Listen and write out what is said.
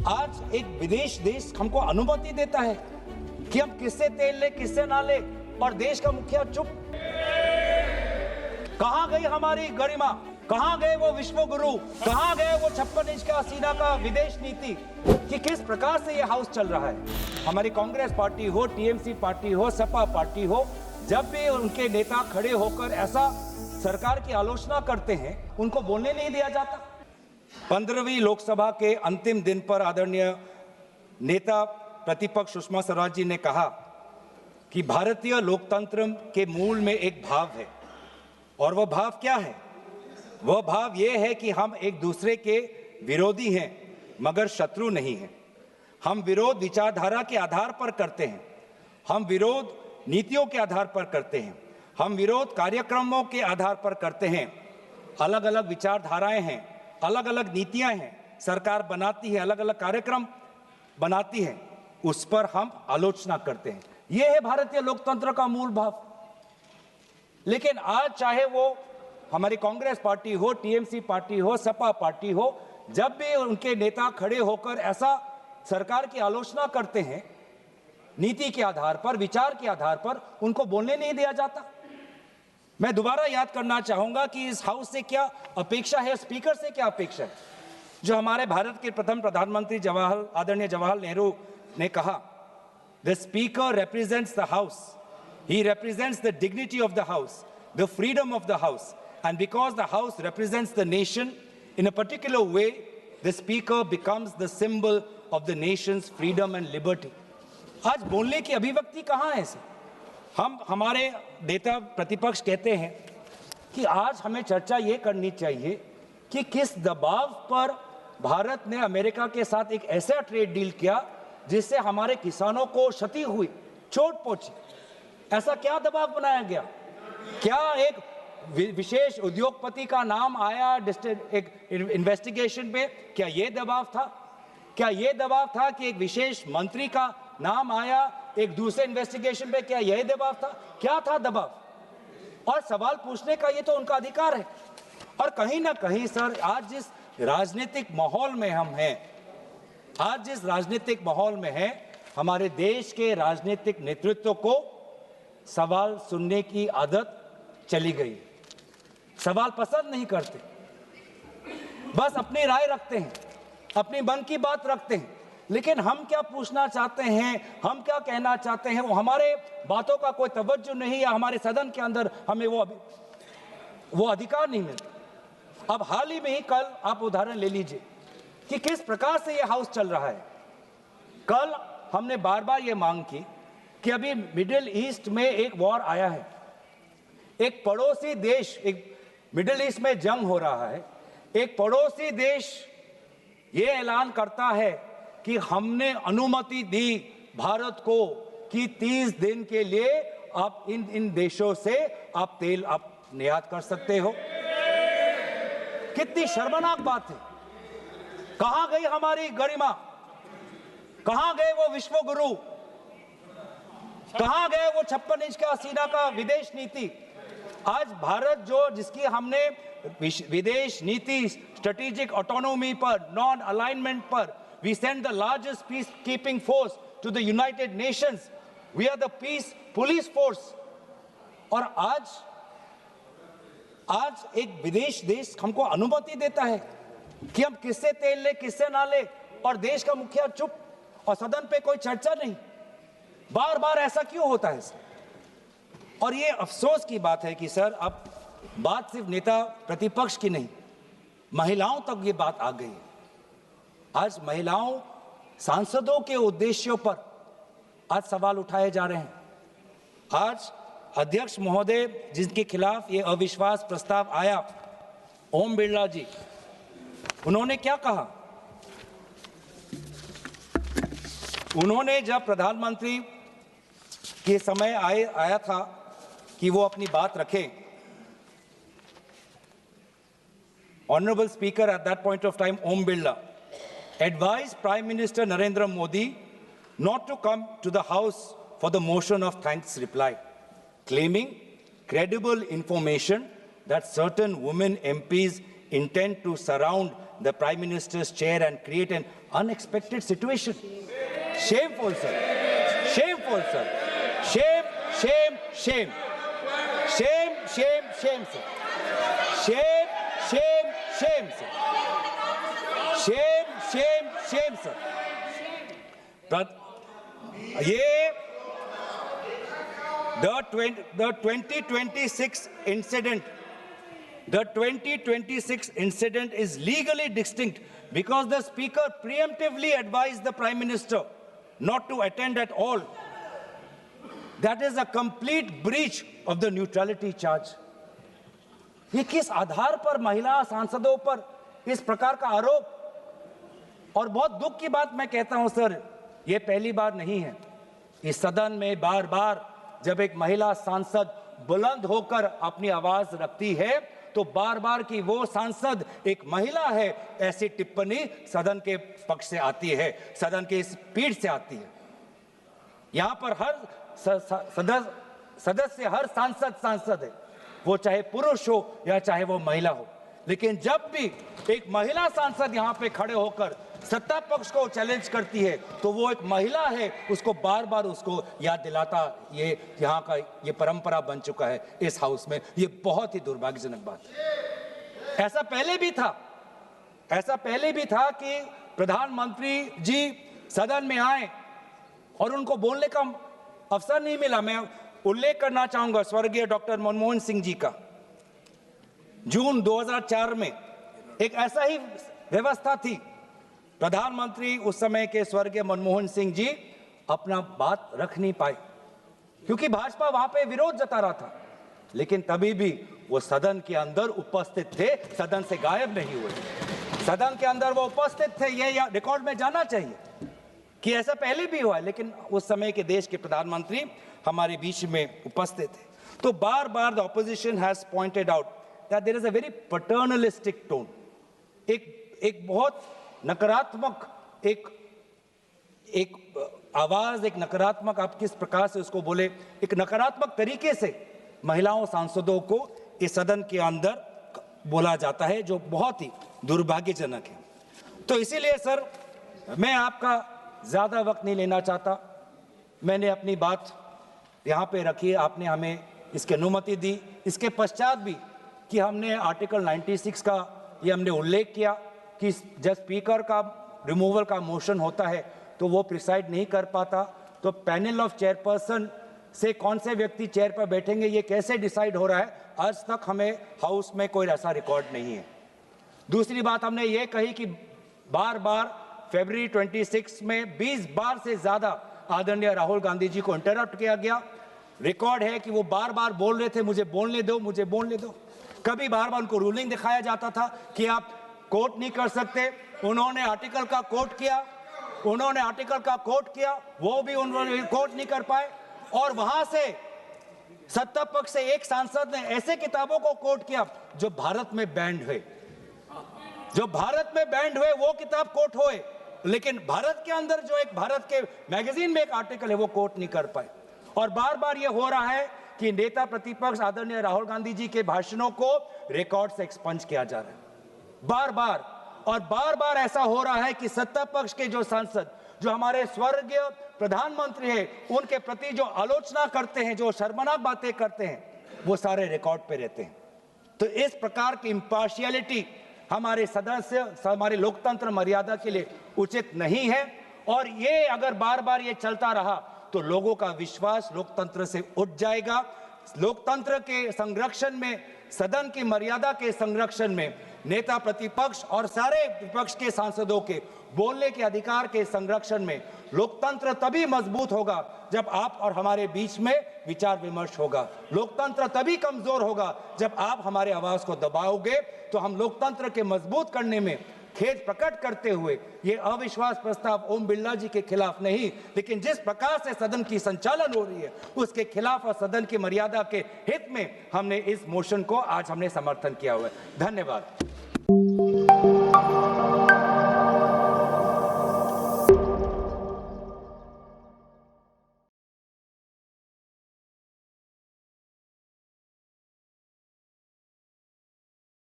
आज एक विदेश देश हमको अनुमति देता है कि हम किससे तेल ले किससे ना ले, और देश का मुखिया चुप। कहां गई हमारी गरिमा, कहां गए वो विश्व गुरु, कहां गए वो 56 इंच का सीना का विदेश नीति, कि किस प्रकार से ये हाउस चल रहा है। हमारी कांग्रेस पार्टी हो, टीएमसी पार्टी हो, सपा पार्टी हो, जब भी उनके नेता खड़े होकर ऐसा सरकार की आलोचना करते हैं, उनको बोलने नहीं दिया जाता। 15वीं लोकसभा के अंतिम दिन पर आदरणीय नेता प्रतिपक्ष सुषमा स्वराज जी ने कहा कि भारतीय लोकतंत्र के मूल में एक भाव है, और वह भाव क्या है? वह भाव यह है कि हम एक दूसरे के विरोधी हैं मगर शत्रु नहीं हैं। हम विरोध विचारधारा के आधार पर करते हैं, हम विरोध नीतियों के आधार पर करते हैं, हम विरोध कार्यक्रमों के आधार पर करते हैं। अलग अलग विचारधाराएं हैं, अलग अलग नीतियां हैं, सरकार बनाती है, अलग अलग कार्यक्रम बनाती है, उस पर हम आलोचना करते हैं। यह है भारतीय लोकतंत्र का मूल भाव। लेकिन आज चाहे वो हमारी कांग्रेस पार्टी हो, टीएमसी पार्टी हो, सपा पार्टी हो, जब भी उनके नेता खड़े होकर ऐसा सरकार की आलोचना करते हैं, नीति के आधार पर, विचार के आधार पर, उनको बोलने नहीं दिया जाता। मैं दोबारा याद करना चाहूंगा कि इस हाउस से क्या अपेक्षा है, स्पीकर से क्या अपेक्षा है। जो हमारे भारत के प्रथम प्रधानमंत्री आदरणीय जवाहरलाल नेहरू ने कहा, the speaker represents the house, he represents the dignity of the house, the freedom of the house, and because the house represents the nation in a particular way, the speaker becomes the symbol of the nation's freedom and liberty. आज बोलने की अभिव्यक्ति कहाँ है? हम हमारे नेता प्रतिपक्ष कहते हैं कि आज हमें चर्चा ये करनी चाहिए कि किस दबाव पर भारत ने अमेरिका के साथ एक ऐसा ट्रेड डील किया जिससे हमारे किसानों को क्षति हुई, चोट पहुंची। ऐसा क्या दबाव बनाया गया? क्या एक विशेष उद्योगपति का नाम आया एक इन्वेस्टिगेशन पे? क्या ये दबाव था? क्या ये दबाव था कि एक विशेष मंत्री का नाम आया एक दूसरे इन्वेस्टिगेशन पे? क्या यह दबाव था? क्या था दबाव? और सवाल पूछने का ये तो उनका अधिकार है। और कहीं ना कहीं सर, आज जिस राजनीतिक माहौल में हम हैं, आज जिस राजनीतिक माहौल में हैं, हमारे देश के राजनीतिक नेतृत्व को सवाल सुनने की आदत चली गई। सवाल पसंद नहीं करते, बस अपनी राय रखते हैं, अपनी मन की बात रखते हैं। लेकिन हम क्या पूछना चाहते हैं, हम क्या कहना चाहते हैं, वो हमारे बातों का कोई तवज्जो नहीं, या हमारे सदन के अंदर हमें वो अधिकार नहीं मिलता। अब हाल ही में ही कल आप उदाहरण ले लीजिए कि किस प्रकार से ये हाउस चल रहा है। कल हमने बार बार ये मांग की कि अभी मिडिल ईस्ट में एक वॉर आया है, एक पड़ोसी देश, एक मिडिल ईस्ट में जंग हो रहा है, एक पड़ोसी देश ये ऐलान करता है कि हमने अनुमति दी भारत को कि 30 दिन के लिए आप इन देशों से आप तेल आप निर्यात कर सकते हो। कितनी शर्मनाक बात है। कहां गई हमारी गरिमा, कहां गए वो विश्व गुरु, कहां गए वो 56 इंच का सीना का विदेश नीति। आज भारत जिसकी हमने विदेश नीति, स्ट्रेटेजिक ऑटोनॉमी पर, नॉन अलाइनमेंट पर, we send the largest peacekeeping force to the United Nations, we are the peace police force, और आज एक विदेश देश हमको अनुमति देता है कि हम किससे तेल ले किससे ना ले, और देश का मुखिया चुप, और सदन पे कोई चर्चा नहीं। बार बार ऐसा क्यों होता है सर? और ये अफसोस की बात है कि सर, अब बात सिर्फ नेता प्रतिपक्ष की नहीं, महिलाओं तक ये बात आ गई है। आज महिलाओं सांसदों के उद्देश्यों पर आज सवाल उठाए जा रहे हैं। आज अध्यक्ष महोदय जिनके खिलाफ ये अविश्वास प्रस्ताव आया, ओम बिरला जी, उन्होंने क्या कहा? उन्होंने जब प्रधानमंत्री के समय आया था कि वो अपनी बात रखें, Honorable Speaker at that point of time, Om Birla, advised Prime Minister Narendra Modi not to come to the House for the motion of thanks reply, claiming credible information that certain women MPs intend to surround the Prime Minister's chair and create an unexpected situation. Shameful, sir. Shameful, sir. Shame, shame, shame. Shame, shame, shame, sir. Shame, shame, shame, sir. Shame, shame, shame, sir. The 2026 incident, the 2026 incident is legally distinct because the Speaker preemptively advised the Prime Minister not to attend at all. That is a complete breach of the neutrality charge. ये किस आधार पर महिला सांसदों पर इस प्रकार का आरोप? और बहुत दुख की बात मैं कहता हूं सर, ये पहली बार नहीं है। इस सदन में बार बार जब एक महिला सांसद बुलंद होकर अपनी आवाज रखती है तो बार बार की वो सांसद एक महिला है ऐसी टिप्पणी सदन के पक्ष से आती है, सदन के इस पीठ से आती है। यहां पर हर सदस्य हर सांसद है, वो चाहे पुरुष हो या चाहे वो महिला हो। लेकिन जब भी एक महिला सांसद यहां पे खड़े होकर सत्ता पक्ष को चैलेंज करती है तो वो एक महिला है, उसको बार बार उसको याद दिलाता, ये यहाँ का ये परंपरा बन चुका है इस हाउस में। ये बहुत ही दुर्भाग्यजनक बात है। ऐसा पहले भी था कि प्रधानमंत्री जी सदन में आए और उनको बोलने का अवसर नहीं मिला। मैं उल्लेख करना चाहूंगा स्वर्गीय डॉक्टर मनमोहन सिंह जी का। जून 2004 में एक ऐसा ही व्यवस्था थी। प्रधानमंत्री उस समय के स्वर्गीय मनमोहन सिंह जी अपना बात रख नहीं पाए क्योंकि भाजपा वहां पे विरोध जता रहा था, लेकिन तभी भी वो सदन के अंदर उपस्थित थे, सदन से गायब नहीं हुए। सदन के अंदर वो उपस्थित थे, ये रिकॉर्ड में जाना चाहिए कि ऐसा पहले भी हुआ है, लेकिन उस समय के देश के प्रधानमंत्री हमारे बीच में उपस्थित थे। तो बार बार the opposition has pointed out that there is a very paternalistic tone, एक बहुत नकारात्मक एक आवाज, एक नकारात्मक, आप किस प्रकार से उसको बोले, एक नकारात्मक तरीके से महिलाओं सांसदों को इस सदन के अंदर बोला जाता है, जो बहुत ही दुर्भाग्यजनक है। तो इसीलिए सर मैं आपका ज्यादा वक्त नहीं लेना चाहता। मैंने अपनी बात यहाँ पे रखी, आपने हमें इसकी अनुमति दी। इसके पश्चात भी कि हमने आर्टिकल 96 का ये हमने उल्लेख किया कि जब स्पीकर का रिमूवल का मोशन होता है तो वो प्रिसाइड नहीं कर पाता, तो पैनल ऑफ चेयरपर्सन से कौन से व्यक्ति चेयर पर बैठेंगे ये कैसे डिसाइड हो रहा है, आज तक हमें हाउस में कोई ऐसा रिकॉर्ड नहीं है। दूसरी बात हमने ये कही कि बार बार फरवरी 26 में 20 बार से ज्यादा आदरणीय राहुल गांधी जी को इंटरप्ट किया गया। रिकॉर्ड है कि वो बार बार बोल रहे थे मुझे बोलने दो, मुझे बोलने दो। कभी बार बार उनको रूलिंग दिखाया जाता था कि आप कोट नहीं कर सकते। उन्होंने आर्टिकल का कोट किया, वो भी उन्होंने कोट नहीं कर पाए। और वहां से सत्ता पक्ष से एक सांसद ने ऐसे किताबों को कोट किया जो भारत में बैंड हुए, वो किताब कोट हुए, लेकिन भारत के अंदर जो एक भारत के मैगजीन में एक आर्टिकल है वो कोट नहीं कर पाए। और बार बार ये हो रहा है कि नेता प्रतिपक्ष आदरणीय राहुल गांधी जी के भाषणों को रिकॉर्ड से एक्सपंज किया जा रहा है बार बार ऐसा हो रहा है कि सत्ता पक्ष के जो सांसद, जो हमारे स्वर्गीय प्रधानमंत्री हैं, उनके प्रति जो आलोचना करते हैं, जो शर्मनाक बातें करते हैं, वो सारे रिकॉर्ड पे रहते हैं। तो इस प्रकार की इम्पार्शियलिटी हमारे सदस्य, हमारे लोकतंत्र मर्यादा के लिए उचित नहीं है। और ये अगर बार बार ये चलता रहा तो लोगों का विश्वास लोकतंत्र से उठ जाएगा। लोकतंत्र के संरक्षण में, सदन की मर्यादा के संरक्षण में, नेता प्रतिपक्ष और सारे विपक्ष के सांसदों के बोलने के अधिकार के संरक्षण में लोकतंत्र तभी मजबूत होगा जब आप और हमारे बीच में विचार विमर्श होगा। लोकतंत्र तभी कमजोर होगा जब आप हमारे आवाज को दबाओगे। तो हम लोकतंत्र के मजबूत करने में खेद प्रकट करते हुए ये अविश्वास प्रस्ताव ओम बिरला जी के खिलाफ नहीं, लेकिन जिस प्रकार से सदन की संचालन हो रही है उसके खिलाफ और सदन की मर्यादा के हित में हमने इस मोशन को आज हमने समर्थन किया हुआ है। धन्यवाद।